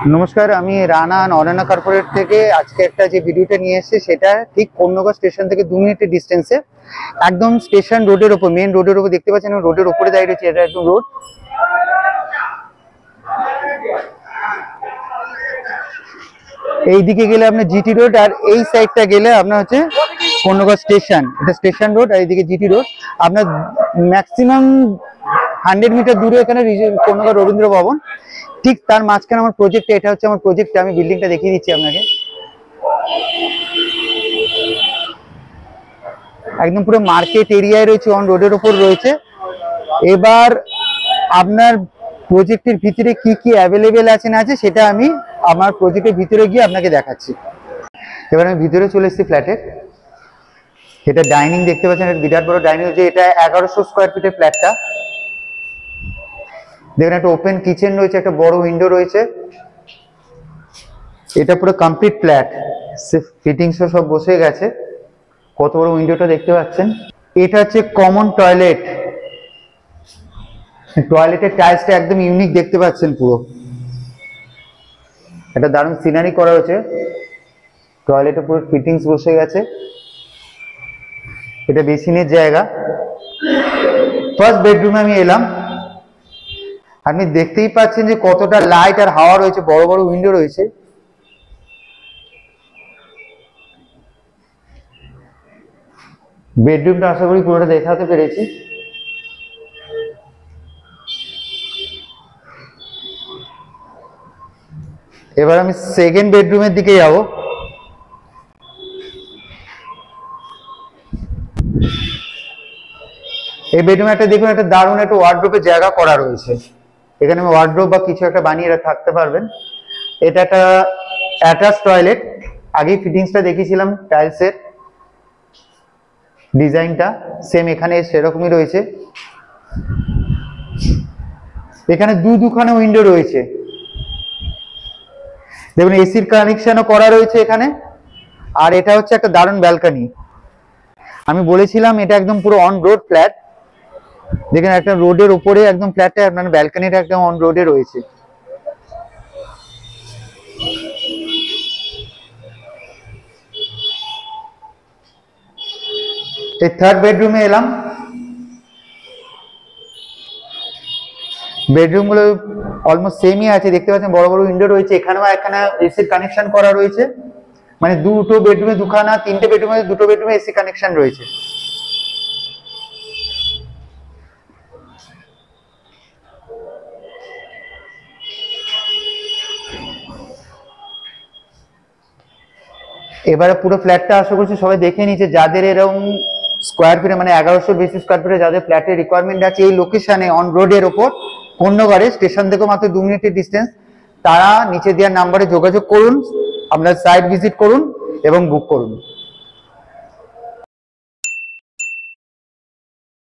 नमस्कार আমি রানা অনন্যা কর্পোরেট থেকে আজকে একটা যে ভিডিওটা নিয়ে এসেছি সেটা ঠিক কন্যগর স্টেশন থেকে 2 মিনিটের ডিসটেন্সে একদম স্টেশন রোডের উপর মেইন রোডের উপর দেখতে পাচ্ছেন রোডের উপরে দাঁড়িয়ে রয়েছে এটা একদম রোড এইদিকে গেলে আপনার জিটি রোড আর এই সাইডটা গেলে আপনার হচ্ছে কন্যগর স্টেশন এটা স্টেশন রোড আর এইদিকে জিটি রোড আপনার ম্যাক্সিমাম 100 মিটার দূরে এখানে কন্যগর রবীন্দ্র ভবন ঠিক তার মাঝখানে আমার প্রজেক্ট এটা হচ্ছে আমার প্রজেক্ট আমি বিল্ডিংটা দেখিয়ে দিচ্ছি আপনাকে একদম পুরো মার্কেট এরিয়ায় রয়েছে অন রোডের উপর রয়েছে এবার আপনার প্রজেক্টের ভিতরে কি কি অ্যাভেলেবেল আছে না আছে সেটা আমি আমার প্রজেক্টের ভিতরে গিয়ে আপনাকে দেখাচ্ছি এবার আমি ভিতরে চলে এসেছি ফ্ল্যাটে এটা ডাইনিং দেখতে পাচ্ছেন এটা বিরাট বড় ডাইনিং হচ্ছে এটা 1100 স্কয়ার ফিটের ফ্ল্যাটটা দেখেন একটা ওপেন কিচেন রয়েছে একটা বড় উইন্ডো রয়েছে এটা পুরো কমপ্লিট ফ্ল্যাট ফিটিংস সব বসে গেছে কত বড় উইন্ডোটা দেখতে পাচ্ছেন এটা হচ্ছে কমন টয়লেট টয়লেটের টাইলসটা একদম ইউনিক দেখতে পাচ্ছেন পুরো এটা দারুণ সিনারি করা হয়েছে টয়লেটে পুরো ফিটিংস বসে গেছে এটা বেসিনের জায়গা ফার্স্ট বেডরুমে আমি এলাম আপনি দেখতেই পাচ্ছেন যে কতটা লাইট আর হাওয়া রয়েছে বড় বড় উইন্ডো রয়েছে বেডরুমটা আশা করি পুরোটা দেখাতে পেরেছি এবার আমি সেকেন্ড বেডরুমের দিকে যাব এই বেডরুমে একটা দেখুন একটা দারুণ একটা ওয়ার্ডরোবের জায়গা করা রয়েছে এখানে আমি ওয়ার্ডরোব বা কিছু একটা বানিয়ে থাকতে পারবেন এটা একটা অ্যাটাচ টয়লেট আগেই ফিটিংসটা দেখিয়েছিলাম টাইলসের ডিজাইনটা সেম এখানে সেরকমই রয়েছে এখানে দুখানে উইন্ডো রয়েছে দেখুন এসির কানেকশনও করা রয়েছে এখানে আর এটা হচ্ছে একটা দারুণ ব্যালকনি আমি বলেছিলাম এটা একদম পুরো অন রোড ফ্ল্যাট দেখেন একটা রোডের উপরে একদম ফ্ল্যাটটা আপনার ব্যালকনিটা একদম অন রোডে রয়েছে এই থার্ড বেডরুমে এলাম বেডরুম গুলো অলমোস্ট সেমই আছে দেখতে পাচ্ছেন বড় বড় উইন্ডো রয়েছে এখানেও এখানে এসির কানেকশন করা রয়েছে মানে দুটো বেডরুমে দুখানা তিনটে বেডরুমে দুটো বেডরুমে এসি কানেকশন রয়েছে এবারে পুরো ফ্ল্যাটটা আশা করছি সবাই দেখে নিয়েছে যাদের এরকম স্কোয়ার ফিটে মানে 1100 বেশি স্কোয়ার ফিটে যাদের ফ্ল্যাটের রিকোয়ারমেন্ট আছে এই লোকেশনে অন রোডের ওপর কন্যগরে স্টেশন থেকে মাত্র 2 মিনিটের ডিস্টেন্স তারা নিচে দেওয়ার নাম্বারে যোগাযোগ করুন আপনার সাইট ভিজিট করুন এবং বুক করুন